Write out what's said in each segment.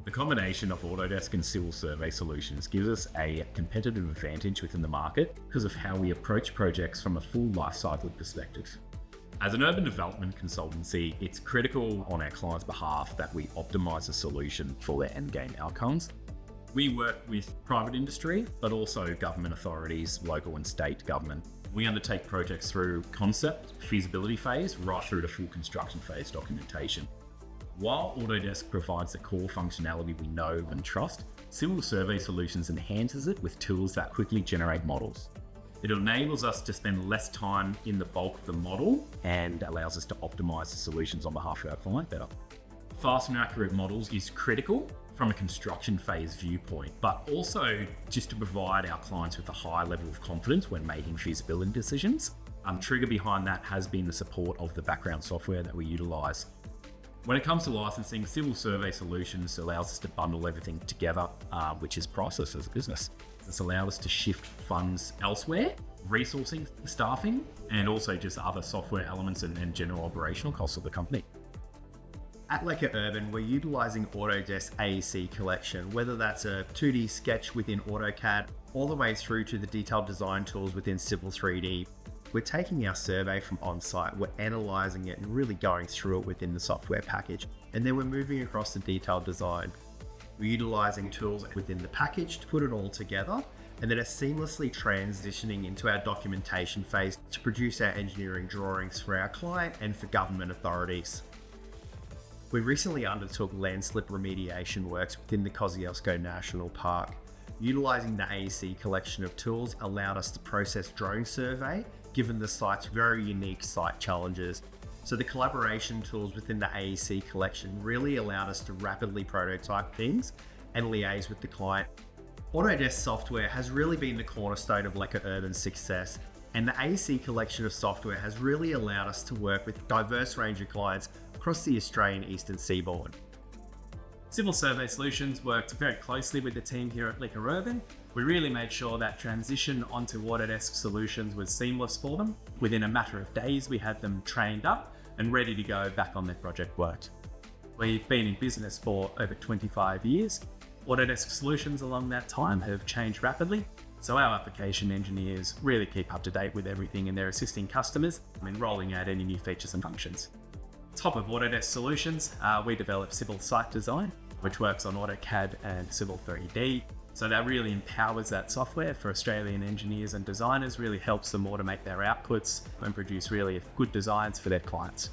The combination of Autodesk and civil survey solutions gives us a competitive advantage within the market because of how we approach projects from a full lifecycle perspective. As an urban development consultancy, it's critical on our clients' behalf that we optimize a solution for their endgame outcomes. We work with private industry, but also government authorities, local and state government. We undertake projects through concept, feasibility phase, right through to full construction phase documentation. While Autodesk provides the core functionality we know and trust, Civil Survey Solutions enhances it with tools that quickly generate models. It enables us to spend less time in the bulk of the model and allows us to optimize the solutions on behalf of our client better. Fast and accurate models is critical from a construction phase viewpoint, but also just to provide our clients with a high level of confidence when making feasibility decisions. Trigger behind that has been the support of the background software that we utilize. When it comes to licensing, Civil Survey Solutions allows us to bundle everything together, which is priceless as a business. This allows us to shift funds elsewhere, resourcing, staffing, and also just other software elements and general operational costs of the company. At Lekker Urban, we're utilizing Autodesk AEC collection, whether that's a 2D sketch within AutoCAD, all the way through to the detailed design tools within Civil 3D. We're taking our survey from on-site, we're analyzing it and really going through it within the software package. And then we're moving across to detailed design. We're utilizing tools within the package to put it all together, and then are seamlessly transitioning into our documentation phase to produce our engineering drawings for our client and for government authorities. We recently undertook landslip remediation works within the Kosciuszko National Park. Utilizing the AEC collection of tools allowed us to process drone survey, given the site's very unique site challenges. So the collaboration tools within the AEC collection really allowed us to rapidly prototype things and liaise with the client. Autodesk software has really been the cornerstone of Lekker Urban's success, and the AEC collection of software has really allowed us to work with a diverse range of clients across the Australian Eastern Seaboard. Civil Survey Solutions worked very closely with the team here at Lekker Urban. We really made sure that transition onto Autodesk solutions was seamless for them. Within a matter of days, we had them trained up and ready to go back on their project work. We've been in business for over 25 years. Autodesk solutions along that time have changed rapidly, so our application engineers really keep up to date with everything and they're assisting customers in rolling out any new features and functions. Top of Autodesk solutions, we develop civil site design, which works on AutoCAD and Civil 3D. So that really empowers that software for Australian engineers and designers, really helps them automate their outputs and produce really good designs for their clients.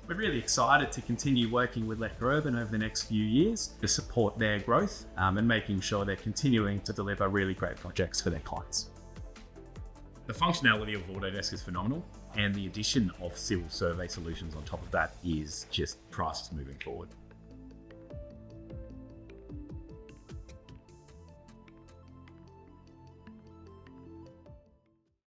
We're really excited to continue working with Lekker Urban over the next few years to support their growth and making sure they're continuing to deliver really great projects for their clients. The functionality of Autodesk is phenomenal, and the addition of Civil Survey Solutions on top of that is just priceless moving forward.